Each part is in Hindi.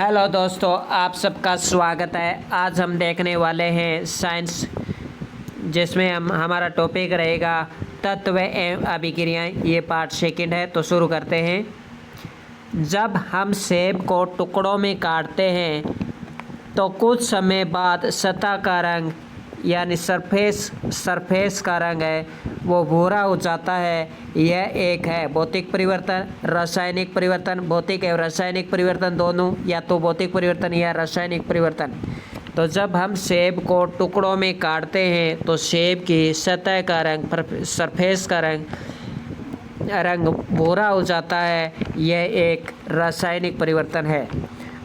हेलो दोस्तों, आप सबका स्वागत है। आज हम देखने वाले हैं साइंस, जिसमें हमारा टॉपिक रहेगा तत्व एवं अभिक्रियाएं। ये पार्ट सेकंड है, तो शुरू करते हैं। जब हम सेब को टुकड़ों में काटते हैं तो कुछ समय बाद सतह का रंग यानी सरफेस का रंग है वो भूरा हो जाता है। यह एक है भौतिक परिवर्तन, रासायनिक परिवर्तन। भौतिक एवं रासायनिक परिवर्तन दोनों, या तो भौतिक परिवर्तन या रासायनिक परिवर्तन। तो जब हम सेब को टुकड़ों में काटते हैं तो सेब की सतह का रंग, सरफेस का रंग भूरा हो जाता है। यह एक रासायनिक परिवर्तन है।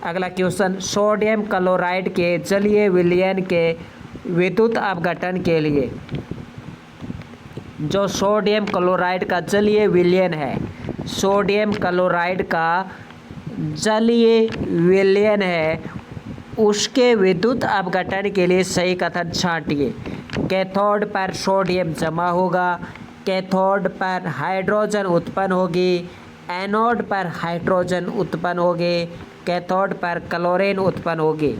अगला क्वेश्चन, सोडियम क्लोराइड के जलीय विलयन के विद्युत अपघटन के लिए, जो सोडियम क्लोराइड का जलीय विलयन है, सोडियम क्लोराइड का जलीय विलयन है, उसके विद्युत अपघटन के लिए सही कथन छांटिए। कैथोड पर सोडियम जमा होगा, कैथोड पर हाइड्रोजन उत्पन्न होगी, एनोड पर हाइड्रोजन उत्पन्न होगी, कैथोड पर क्लोरीन उत्पन्न होगी।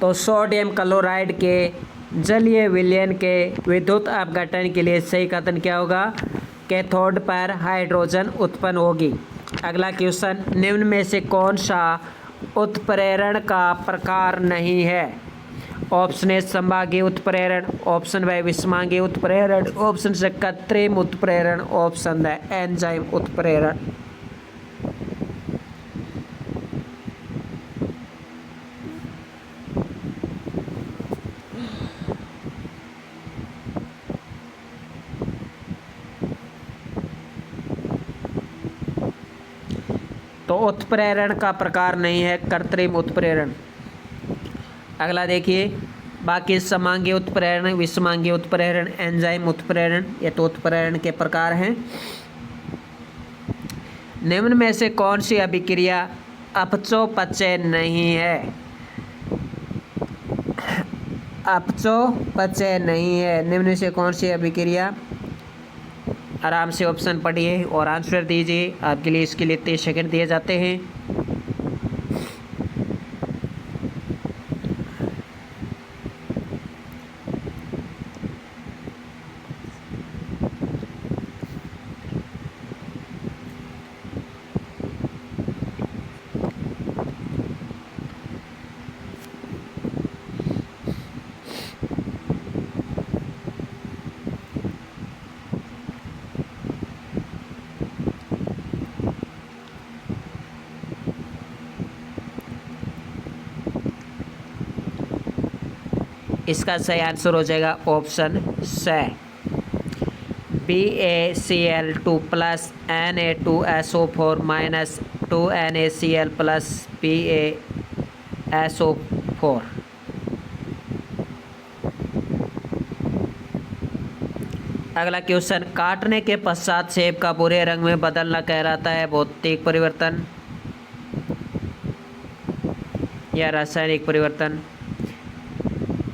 तो सोडियम क्लोराइड के जलीय विलयन के विद्युत अपघटन के लिए सही कथन क्या होगा? कैथोड पर हाइड्रोजन उत्पन्न होगी। अगला क्वेश्चन, निम्न में से कौन सा उत्प्रेरण का प्रकार नहीं है? ऑप्शन ए संभागीय उत्प्रेरण, ऑप्शन बी विषमांगीय उत्प्रेरण, ऑप्शन सी कृत्रिम उत्प्रेरण, ऑप्शन डी एंजाइम उत्प्रेरण। तो उत्प्रेरण का प्रकार नहीं है कृत्रिम उत्प्रेरण। अगला देखिए, बाकी समांगीय उत्प्रेरण, विषमांगीय उत्प्रेरण, एंजाइम उत्प्रेरण, ये तो उत्प्रेरण के प्रकार हैं। निम्न में से कौन सी अभिक्रिया अपचोपचय नहीं है? अपचोपचय नहीं है। निम्न में से कौन सी अभिक्रिया? आराम से ऑप्शन पढ़िए और आंसर दीजिए। आपके लिए इसके लिए 30 सेकंड दिए जाते हैं। इसका सही आंसर हो जाएगा option C, BaCl2 plus Na2SO4 minus 2NaCl plus BaSO4। अगला क्वेश्चन, काटने के पश्चात सेब का भूरे रंग में बदलना कहलाता है भौतिक परिवर्तन या रासायनिक परिवर्तन?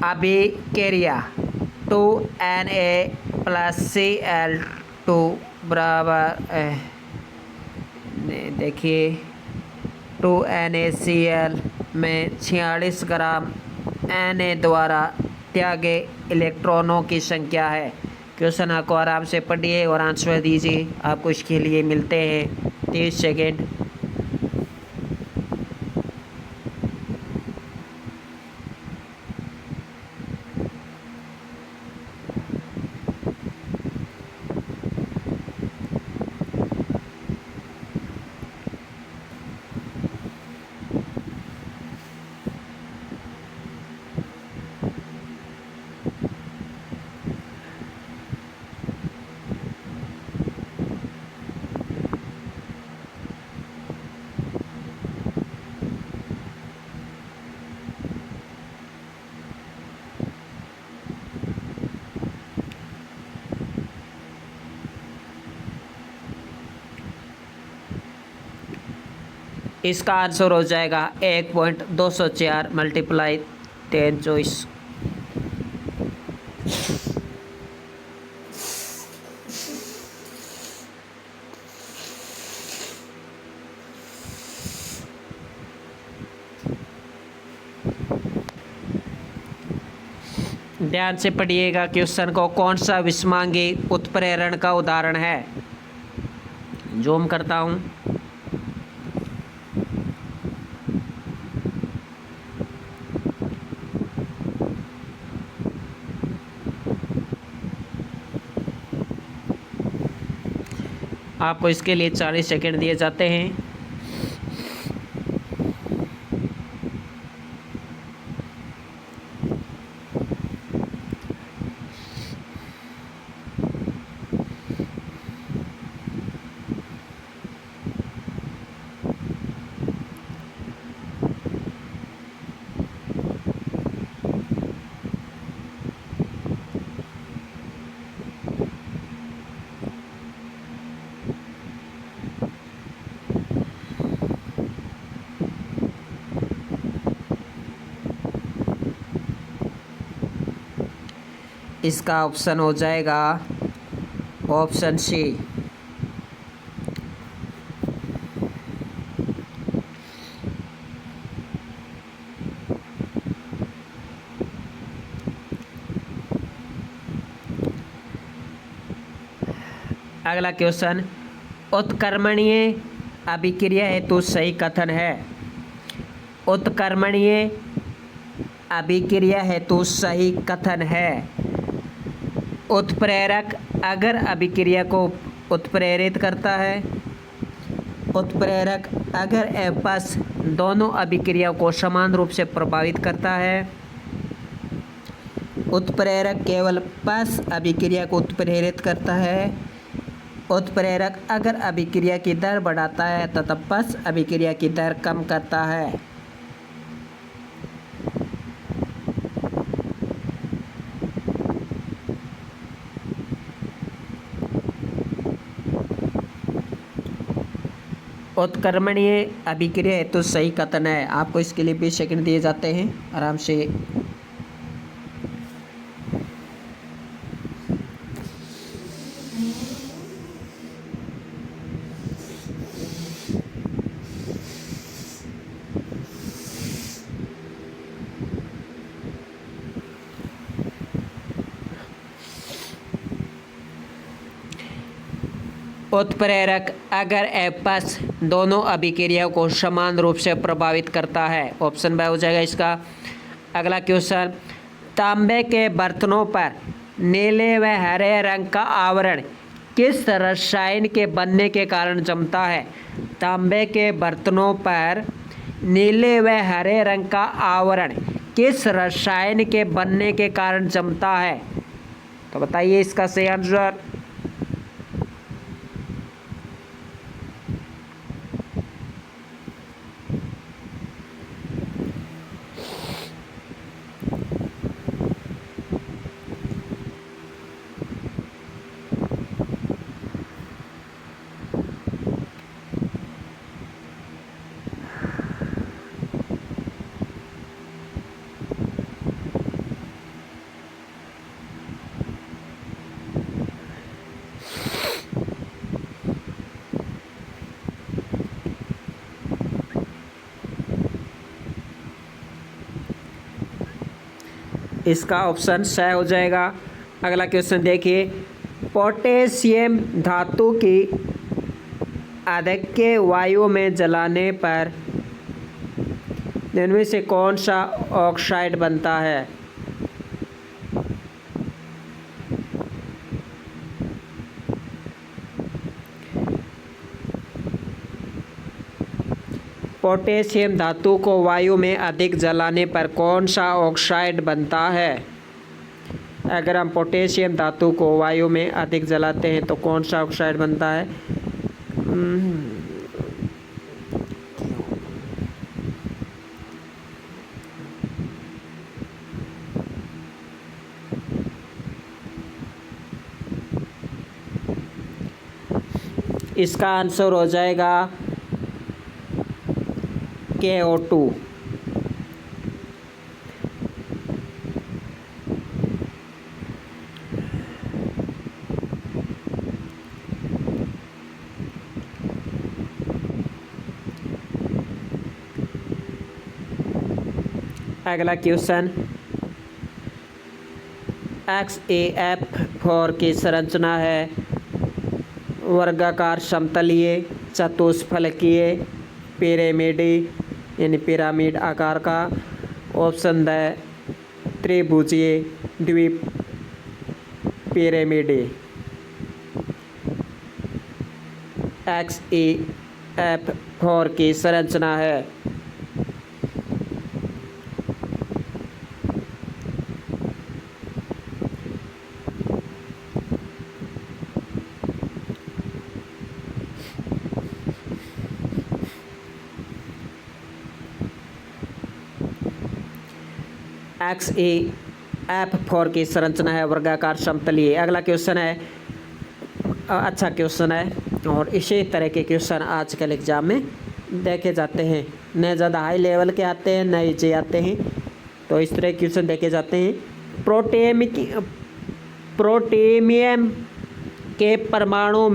अभिक्रिया 2Na प्लस Cl2 बराबर, देखिए 2NaCl में 46 ग्राम Na द्वारा त्यागे इलेक्ट्रॉनों की संख्या है। क्वेश्चन आपको आराम से पढ़िए और आंसर दीजिए। आपको इसके लिए मिलते हैं 30 सेकेंड। इसका आंसर हो जाएगा 1.204 मल्टीप्लाई 10 24। ध्यान से पढ़िएगा क्वेश्चन को। कौन सा विषमांगी उत्प्रेरण का उदाहरण है? जूम करता हूँ। आपको इसके लिए 40 सेकंड दिए जाते हैं। इसका ऑप्शन हो जाएगा ऑप्शन सी। अगला क्वेश्चन, उत्क्रमणीय अभिक्रिया हेतु सही कथन है। उत्क्रमणीय अभिक्रिया हेतु सही कथन है। उत्प्रेरक अगर अभिक्रिया को उत्प्रेरित करता है, उत्प्रेरक अगर आपस दोनों अभिक्रिया को समान रूप से प्रभावित करता है, उत्प्रेरक केवल पस अभिक्रिया को उत्प्रेरित करता है, उत्प्रेरक अगर अभिक्रिया की दर बढ़ाता है तथा पस अभिक्रिया की दर कम करता है। उत्क्रमणीय अभिक्रिया हेतु सही कथन है। आपको इसके लिए 20 सेकंड दिए जाते हैं। आराम से उत्प्रेरक अगर आपस दोनों अभिक्रियाओं को समान रूप से प्रभावित करता है। ऑप्शन बाय हो जाएगा इसका। अगला क्वेश्चन, तांबे के बर्तनों पर नीले व हरे रंग का आवरण किस रसायन के बनने के कारण जमता है? तांबे के बर्तनों पर नीले व हरे रंग का आवरण किस रसायन के बनने के कारण जमता है? तो बताइए इसका सही आंसर। इसका ऑप्शन स हो जाएगा। अगला क्वेश्चन देखिए, पोटेशियम धातु की अधिक वायु में जलाने पर इनमें से कौन सा ऑक्साइड बनता है? पोटेशियम धातु को वायु में अधिक जलाने पर कौन सा ऑक्साइड बनता है? अगर हम पोटेशियम धातु को वायु में अधिक जलाते हैं तो कौन सा ऑक्साइड बनता है? इसका आंसर हो जाएगा KO2। अगला क्वेश्चन, XaF4 की संरचना है वर्गाकार, समतलीय, चतुष्फलकीय, पिरामिडी यानी पिरामिड आकार का। ऑप्शन द त्रिभुजीय, द्वीप, पिरामिडी। XaF4 की संरचना है XaF4 की संरचना है वर्गाकार, समतलीय। अगला क्वेश्चन है, अच्छा क्वेश्चन है और इसी तरह के क्वेश्चन आजकल एग्जाम में देखे जाते हैं। न ज़्यादा हाई लेवल के आते हैं, न नीचे आते हैं, तो इस तरह के क्वेश्चन देखे जाते हैं। प्रोटेमियम के परमाणु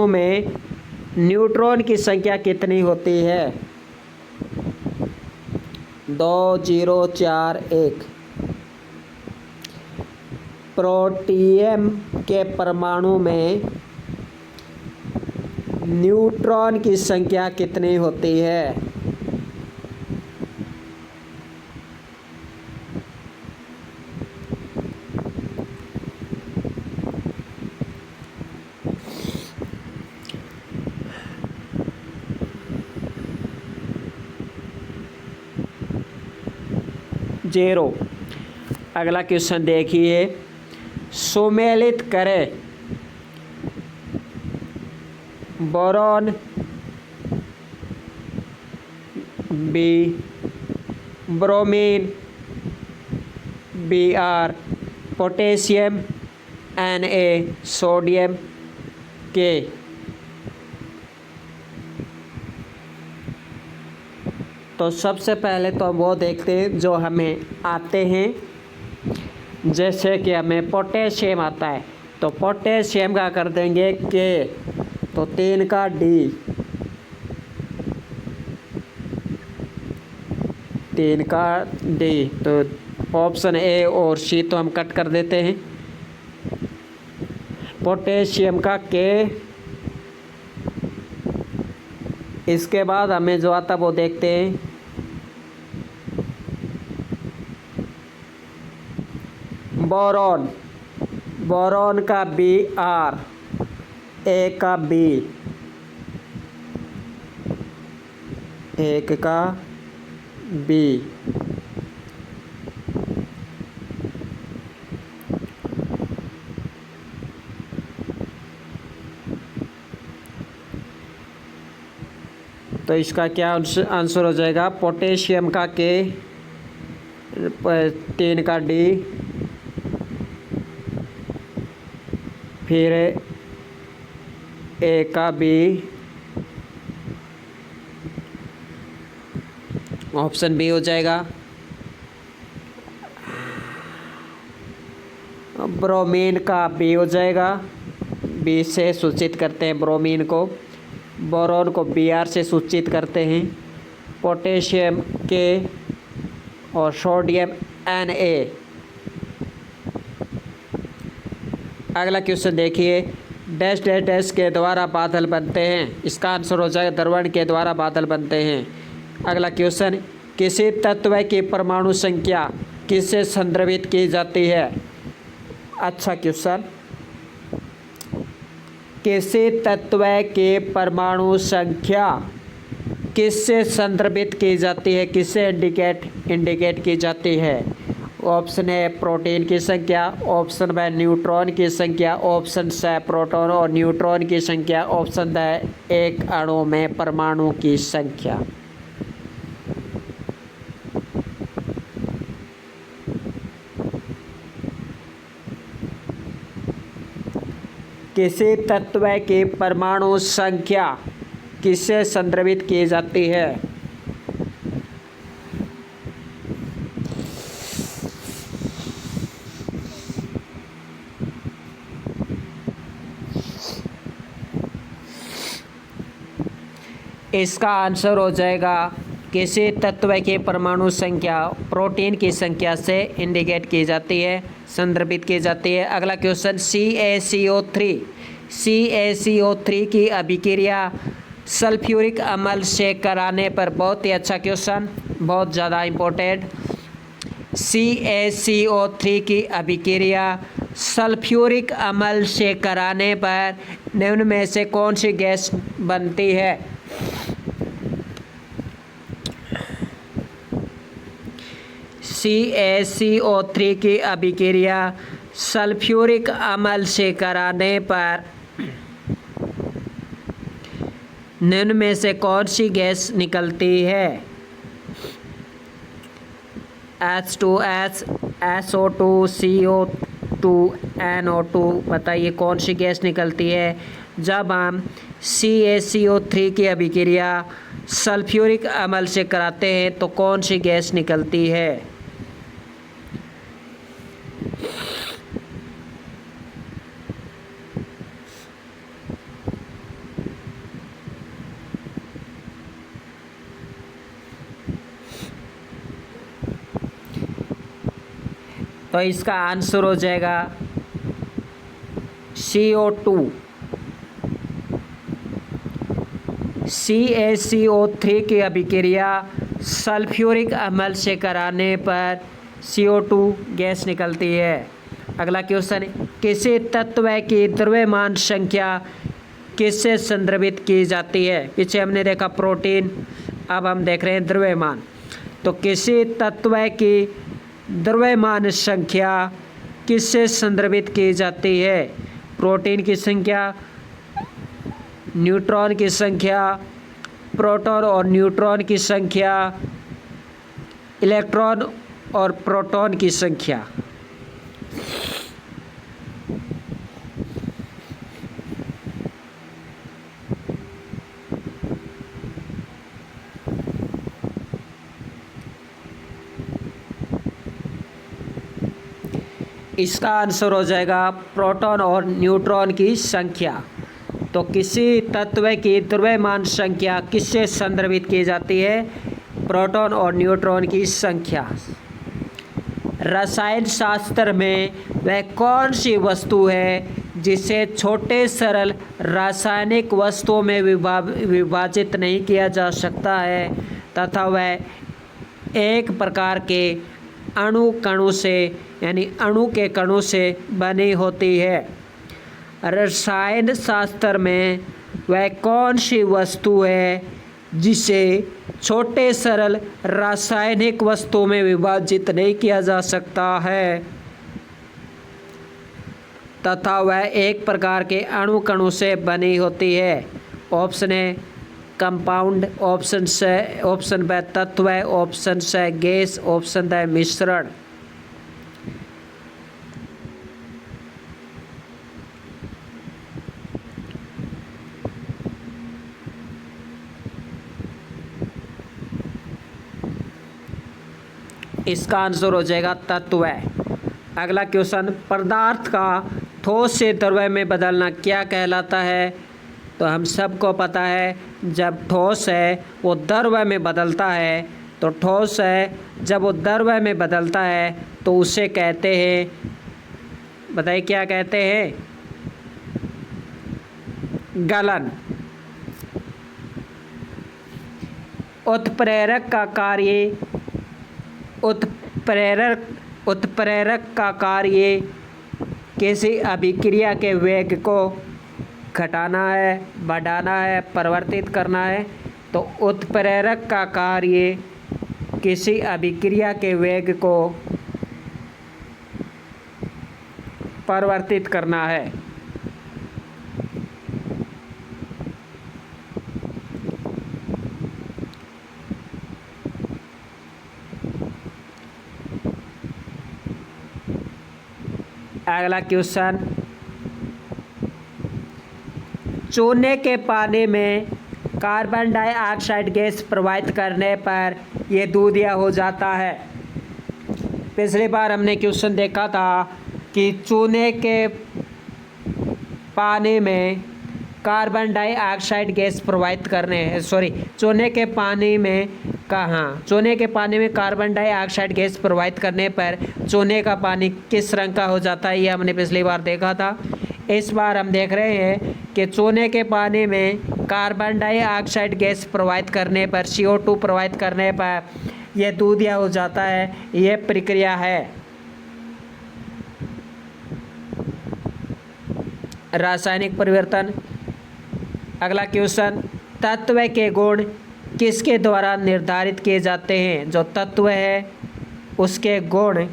में न्यूट्रॉन की संख्या कितनी होती है? 2, 0, 4, 1। प्रोटियम के परमाणु में न्यूट्रॉन की संख्या कितनी होती है? 0। अगला क्वेश्चन देखिए, सुमेलित करें boron B, bromine Br, potassium Na, sodium K। तो सबसे पहले तो हम वो देखते हैं जो हमें आते हैं। जैसे कि हमें पोटेशियम आता है, तो पोटेशियम का कर देंगे K, तो 3 का D, 3 का D। तो ऑप्शन A और C तो हम कट कर देते हैं। पोटेशियम का K, इसके बाद हमें जो आता वो देखते हैं। बोरॉन का Br, एक का B, एक का B। तो इसका क्या आंसर हो जाएगा? पोटेशियम का K, 3 का D, फिर एक का B। ऑप्शन बी हो जाएगा। ब्रोमीन का B हो जाएगा, B से सूचित करते हैं ब्रोमीन को। बोरॉन को Br से सूचित करते हैं। पोटेशियम K और सोडियम Na। अगला क्वेश्चन देखिए, डैश डैश डैश के द्वारा बादल बनते हैं। इसका आंसर हो जाएगा द्रवण के द्वारा बादल बनते हैं। अगला क्वेश्चन, किसी तत्व की परमाणु संख्या किससे संदर्भित की जाती है? अच्छा क्वेश्चन, किसी तत्व के परमाणु संख्या किससे संदर्भित की जाती है, किससे इंडिकेट की जाती है? ऑप्शन ए प्रोटीन की संख्या, ऑप्शन बी न्यूट्रॉन की संख्या, ऑप्शन सी प्रोटॉन और न्यूट्रॉन की संख्या, ऑप्शन डी एक अणु में परमाणु की संख्या। किसी तत्व की परमाणु संख्या किससे संदर्भित की जाती है? इसका आंसर हो जाएगा किसी तत्व की परमाणु संख्या प्रोटीन की संख्या से इंडिकेट की जाती है, संदर्भित की जाती है। अगला क्वेश्चन, CaCO3 की अभिक्रिया सल्फ्यूरिक अम्ल से कराने पर, बहुत ही अच्छा क्वेश्चन, बहुत ज़्यादा इम्पोर्टेंट। CaCO3 की अभिक्रिया सल्फ्यूरिक अम्ल से कराने पर निम्न में से कौन सी गैस बनती है? CaCO3 की अभिक्रिया सल्फ्यूरिक अम्ल से कराने पर निम्न में से कौन सी गैस निकलती है? H2S, SO2, CO2, NO2। बताइए कौन सी गैस निकलती है जब हम CaCO3 की अभिक्रिया सल्फ्यूरिक अम्ल से कराते हैं, तो कौन सी गैस निकलती है? तो इसका आंसर हो जाएगा CO2। CaCO3 की अभिक्रिया सल्फ्यूरिक अम्ल से कराने पर CO2 गैस निकलती है। अगला क्वेश्चन, किसी तत्व की द्रव्यमान संख्या किससे संदर्भित की जाती है? पीछे हमने देखा प्रोटीन, अब हम देख रहे हैं द्रव्यमान। तो किसी तत्व की द्रव्यमान संख्या किससे संदर्भित की जाती है? प्रोटीन की संख्या, न्यूट्रॉन की संख्या, प्रोटॉन और न्यूट्रॉन की संख्या, इलेक्ट्रॉन और प्रोटॉन की संख्या। इसका आंसर हो जाएगा प्रोटॉन और न्यूट्रॉन की संख्या। तो किसी तत्व की द्रव्यमान संख्या किससे संदर्भित की जाती है? प्रोटॉन और न्यूट्रॉन की संख्या। रसायन शास्त्र में वह कौन सी वस्तु है जिसे छोटे सरल रासायनिक वस्तुओं में विभाजित नहीं किया जा सकता है तथा वह एक प्रकार के अणु से, यानी अणु के कणों से बनी होती है? रसायन शास्त्र में वह कौन सी वस्तु है जिसे छोटे सरल रासायनिक वस्तुओं में विभाजित नहीं किया जा सकता है तथा वह एक प्रकार के अणु कणों से बनी होती है? ऑप्शन है कंपाउंड, ऑप्शन ब तत्व, ऑप्शन से गैस, ऑप्शन द मिश्रण। इसका आंसर हो जाएगा तत्व। अगला क्वेश्चन, पदार्थ का ठोस से द्रव्य में बदलना क्या कहलाता है? तो हम सबको पता है, जब ठोस है वो द्रव्य में बदलता है, तो ठोस है जब वो द्रव्य में बदलता है तो उसे कहते हैं, बताइए क्या कहते हैं? गलन। उत्प्रेरक का कार्य किसी अभिक्रिया के वेग को घटाना है, बढ़ाना है, परिवर्तित करना है। तो उत्प्रेरक का कार्य किसी अभिक्रिया के वेग को परिवर्तित करना है। अगला क्वेश्चन, चूने के पानी में कार्बन डाइऑक्साइड गैस प्रवाहित करने पर यह दूधिया हो जाता है। पिछली बार हमने क्वेश्चन देखा था कि चूने के पानी में कार्बन डाइऑक्साइड गैस प्रवाहित चूने के पानी में कार्बन डाइऑक्साइड गैस प्रवाहित करने पर चूने का पानी किस रंग का हो जाता है, ये हमने पिछली बार देखा था। इस बार हम देख रहे हैं कि चूने के पानी में कार्बन डाइऑक्साइड गैस प्रवाहित करने पर CO2 प्रवाहित करने पर यह दूधिया हो जाता है। यह प्रक्रिया है। रासायनिक परिवर्तन। अगला क्वेश्चन, तत्व के गुण किसके द्वारा निर्धारित किए जाते हैं? जो तत्व है उसके गुण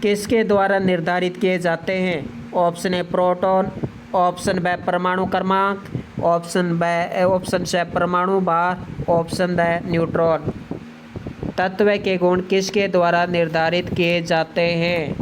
किसके द्वारा निर्धारित किए जाते हैं? Option A proton, option B परमाणु क्रमांक, ऑप्शन सी परमाणु भार, ऑप्शन डी न्यूट्रॉन। तत्व के गुण किसके द्वारा निर्धारित किए जाते हैं?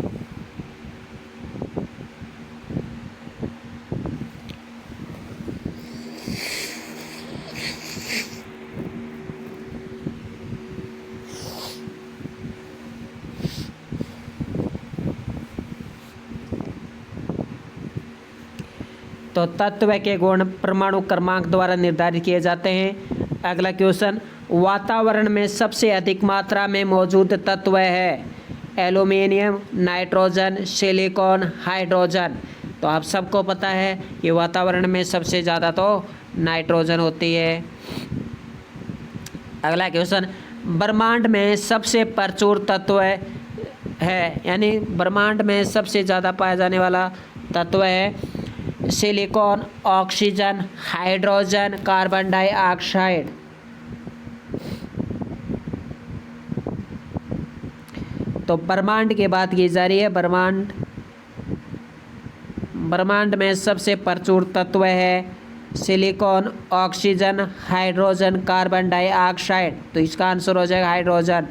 तो तत्व के गुण परमाणु क्रमांक द्वारा निर्धारित किए जाते हैं। अगला क्वेश्चन, वातावरण में सबसे अधिक मात्रा में मौजूद तत्व है? Aluminium, nitrogen, silicon, hydrogen. तो आप सबको पता है कि वातावरण में सबसे ज़्यादा तो नाइट्रोजन होती है। अगला क्वेश्चन, ब्रह्मांड में सबसे प्रचुर तत्व है, यानी ब्रह्मांड में सबसे ज़्यादा पाया जाने वाला तत्व है silicon, oxygen, hydrogen, carbon dioxide. तो ब्रह्मांड की बात की जा रही है। ब्रह्मांड में सबसे प्रचुर तत्व है silicon, oxygen, hydrogen, carbon dioxide. तो इसका आंसर हो जाएगा हाइड्रोजन।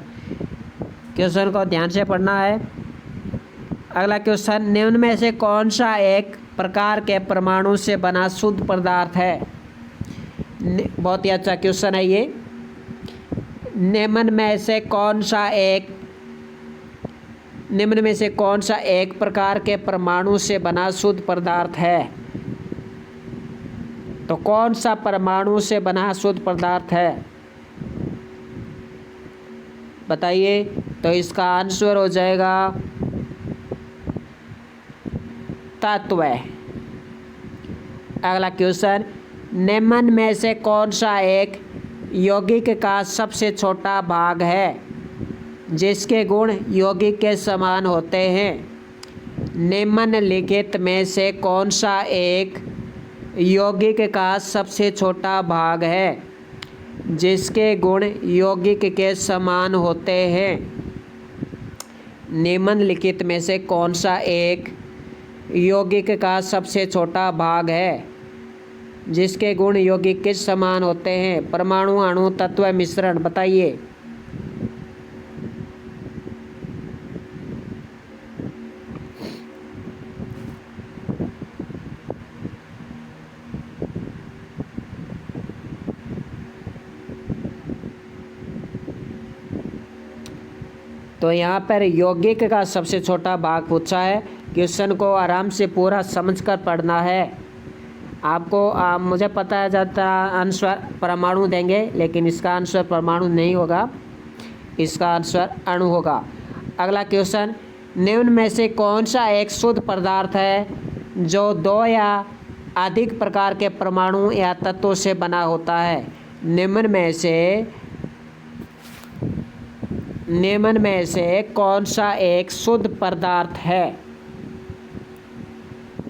क्वेश्चन को ध्यान से पढ़ना है। अगला क्वेश्चन, निम्न में से कौन सा एक प्रकार के परमाणु से बना शुद्ध पदार्थ है? बहुत ही अच्छा क्वेश्चन है ये। निम्न में से कौन सा एक प्रकार के परमाणु से बना शुद्ध पदार्थ है? तो कौन सा परमाणु से बना शुद्ध पदार्थ है, बताइए। तो इसका आंसर हो जाएगा तत्व। अगला क्वेश्चन, निम्न में से कौन सा एक यौगिक का सबसे छोटा भाग है जिसके गुण यौगिक के समान होते हैं? निम्नलिखित में से कौन सा एक यौगिक का सबसे छोटा भाग है जिसके गुण यौगिक के समान होते हैं? निम्नलिखित में से कौन सा एक यौगिक का सबसे छोटा भाग है जिसके गुण यौगिक के समान होते हैं? परमाणु, अणु, तत्व, मिश्रण, बताइए। तो यहाँ पर यौगिक का सबसे छोटा भाग पूछा है। क्वेश्चन को आराम से पूरा समझकर पढ़ना है आपको। मुझे पता है जाता आंसर परमाणु देंगे, लेकिन इसका आंसर परमाणु नहीं होगा, इसका आंसर अणु होगा। अगला क्वेश्चन, निम्न में से कौन सा एक शुद्ध पदार्थ है जो दो या अधिक प्रकार के परमाणु या तत्वों से बना होता है? निम्न में से कौन सा एक शुद्ध पदार्थ है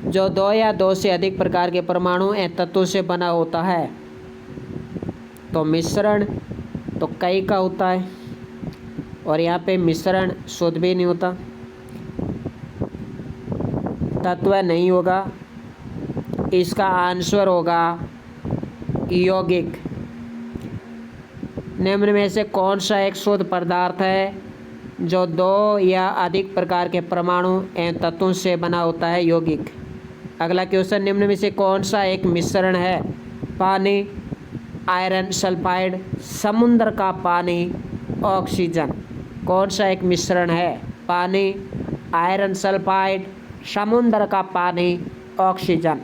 जो दो या दो से अधिक प्रकार के परमाणु या तत्वों से बना होता है? तो मिश्रण तो कई का होता है, और यहाँ पे मिश्रण शुद्ध भी नहीं होता, तत्व नहीं होगा। इसका आंसर होगा यौगिक। निम्न में से कौन सा एक शुद्ध पदार्थ है जो दो या अधिक प्रकार के परमाणु एवं तत्वों से बना होता है, यौगिक। अगला क्वेश्चन, निम्न में से कौन सा एक मिश्रण है? पानी, आयरन सल्फाइड, समुद्र का पानी, ऑक्सीजन। कौन सा एक मिश्रण है? पानी, आयरन सल्फाइड, समुद्र का पानी, ऑक्सीजन।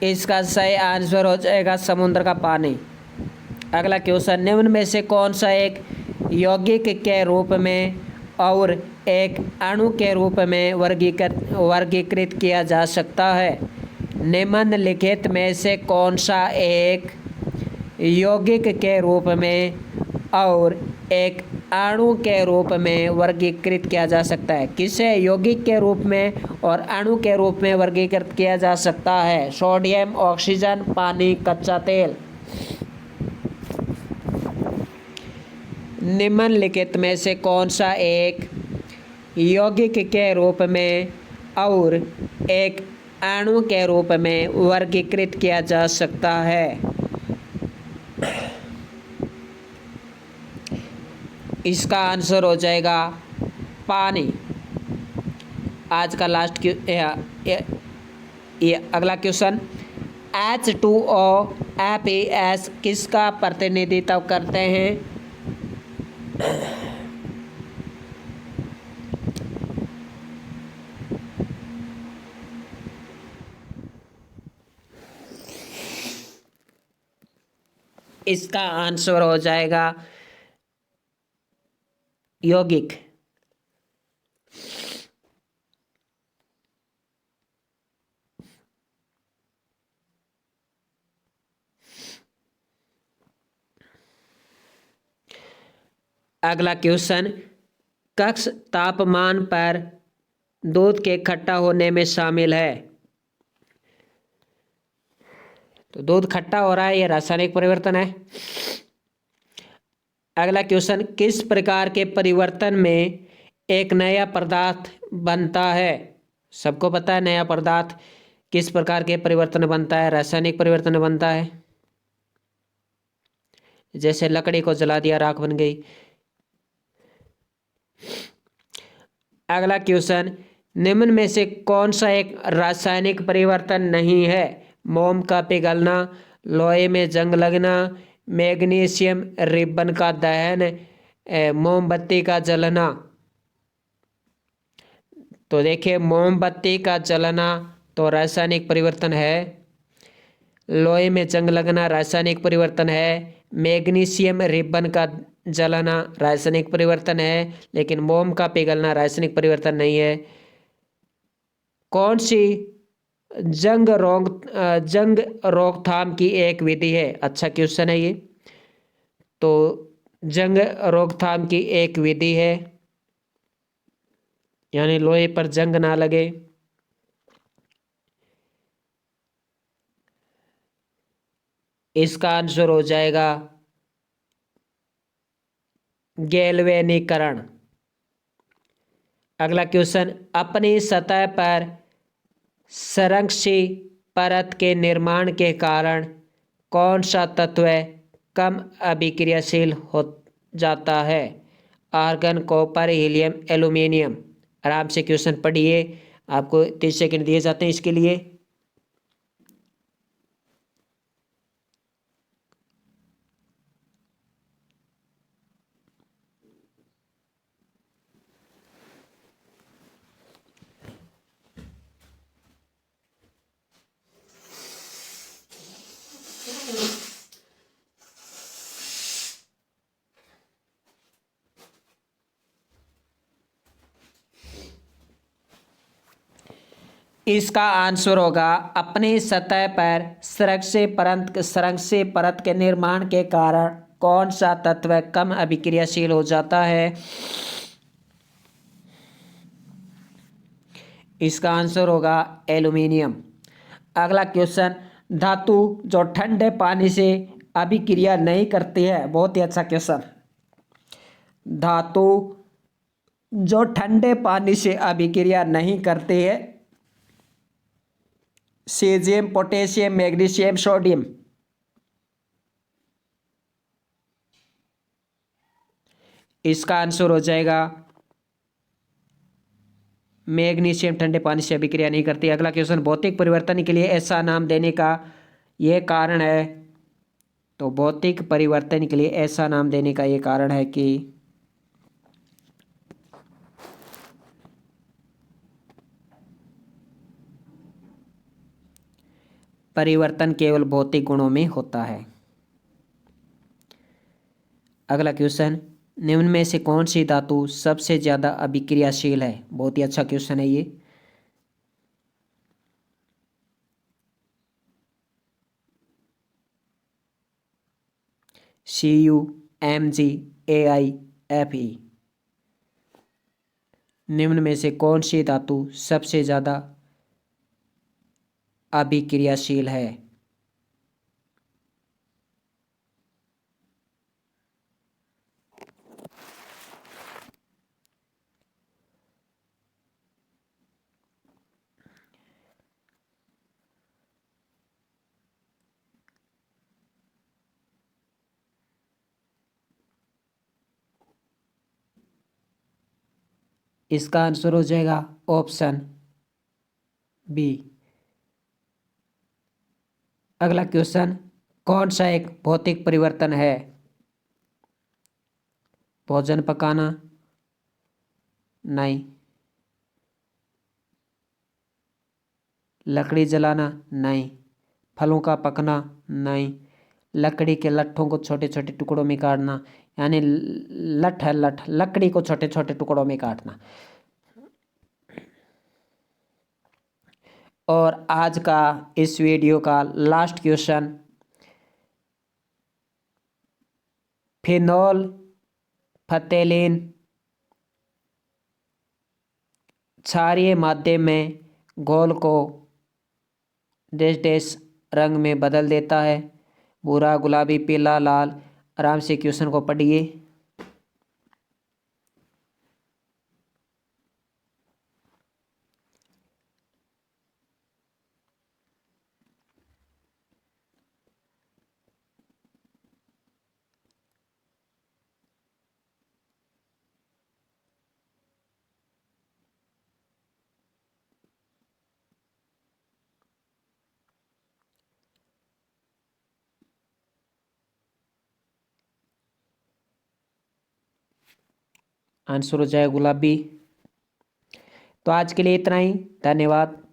इसका सही आंसर हो जाएगा समुद्र का पानी। अगला क्वेश्चन, निम्न में से कौन सा एक यौगिक के रूप में और एक अणु के रूप में वर्गीकृत किया जा सकता है? निम्नलिखित में से कौन सा एक यौगिक के रूप में और एक अणु के रूप में वर्गीकृत किया जा सकता है? किसे यौगिक के रूप में और अणु के रूप में वर्गीकृत किया जा सकता है? सोडियम, ऑक्सीजन, पानी, कच्चा तेल। निम्नलिखित में से कौन सा एक यौगिक के रूप में और एक अणु के रूप में वर्गीकृत किया जा सकता है? इसका आंसर हो जाएगा पानी। आज का लास्ट ये अगला क्वेश्चन, H2O FeS किसका प्रतिनिधित्व करते हैं? इसका आंसर हो जाएगा यौगिक। अगला क्वेश्चन, कक्ष तापमान पर दूध के खट्टा होने में शामिल है। तो दूध खट्टा हो रहा है, यह रासायनिक परिवर्तन है। अगला क्वेश्चन, किस प्रकार के परिवर्तन में एक नया पदार्थ बनता है? सबको पता है नया पदार्थ किस प्रकार के परिवर्तन बनता है? रासायनिक परिवर्तन बनता है। जैसे लकड़ी को जला दिया, राख बन गई। अगला क्वेश्चन, निम्न में से कौन सा एक रासायनिक परिवर्तन नहीं है? मोम का पिघलना, लोहे में जंग लगना, मैग्नीशियम रिबन का दहन, मोमबत्ती का जलना। तो देखिए, मोमबत्ती का जलना तो रासायनिक परिवर्तन है, लोहे में जंग लगना रासायनिक परिवर्तन है, मैग्नीशियम रिबन का जलना रासायनिक परिवर्तन है, लेकिन मोम का पिघलना रासायनिक परिवर्तन नहीं है। कौन सी जंग रोकथाम की एक विधि है? अच्छा क्वेश्चन है ये। तो जंग रोकथाम की एक विधि है, यानी लोहे पर जंग ना लगे। इसका आंसर हो जाएगा गैल्वेनीकरण। अगला क्वेश्चन, अपनी सतह पर संरक्षित परत के निर्माण के कारण कौन सा तत्व कम अभिक्रियाशील हो जाता है? Argon, copper, helium, aluminium. आराम से क्वेश्चन पढ़िए, आपको 30 सेकंड दिए जाते हैं इसके लिए। इसका आंसर होगा अपनी सतह पर संरक्षित परत के निर्माण के कारण कौन सा तत्व कम अभिक्रियाशील हो जाता है? इसका आंसर होगा एल्यूमिनियम। अगला क्वेश्चन, धातु जो ठंडे पानी से अभिक्रिया नहीं करती है। बहुत ही अच्छा क्वेश्चन। धातु जो ठंडे पानी से अभिक्रिया नहीं करते हैं। Caesium, potassium, magnesium, sodium. इसका आंसर हो जाएगा मैग्नीशियम ठंडे पानी से अभिक्रिया नहीं करती। अगला क्वेश्चन, भौतिक परिवर्तन के लिए ऐसा नाम देने का यह कारण है। तो भौतिक परिवर्तन के लिए ऐसा नाम देने का यह कारण है कि परिवर्तन केवल भौतिक गुणों में होता है। अगला क्वेश्चन, निम्न में से कौन सी धातु सबसे ज्यादा अभिक्रियाशील है? बहुत ही अच्छा क्वेश्चन है ये। Cu, Mg, Ai, Fe। निम्न में से कौन सी धातु सबसे ज्यादा अभिक्रियाशील है? इसका आंसर हो जाएगा ऑप्शन बी। अगला क्वेश्चन, कौन सा एक भौतिक परिवर्तन है? भोजन पकाना? नहीं। लकड़ी जलाना? नहीं। फलों का पकना? नहीं। लकड़ी के लट्ठों को छोटे छोटे टुकड़ों में काटना, यानी लठ है लठ, लकड़ी को छोटे छोटे टुकड़ों में काटना। और आज का इस वीडियो का लास्ट क्वेश्चन, फिनोल फतेलीन क्षारीय माध्यम में घोल को डैश डैश रंग में बदल देता है। भूरा, गुलाबी, पीला, लाल। आराम से क्वेश्चन को पढ़िए। आंसर हो जाए गुलाबी। तो आज के लिए इतना ही। धन्यवाद।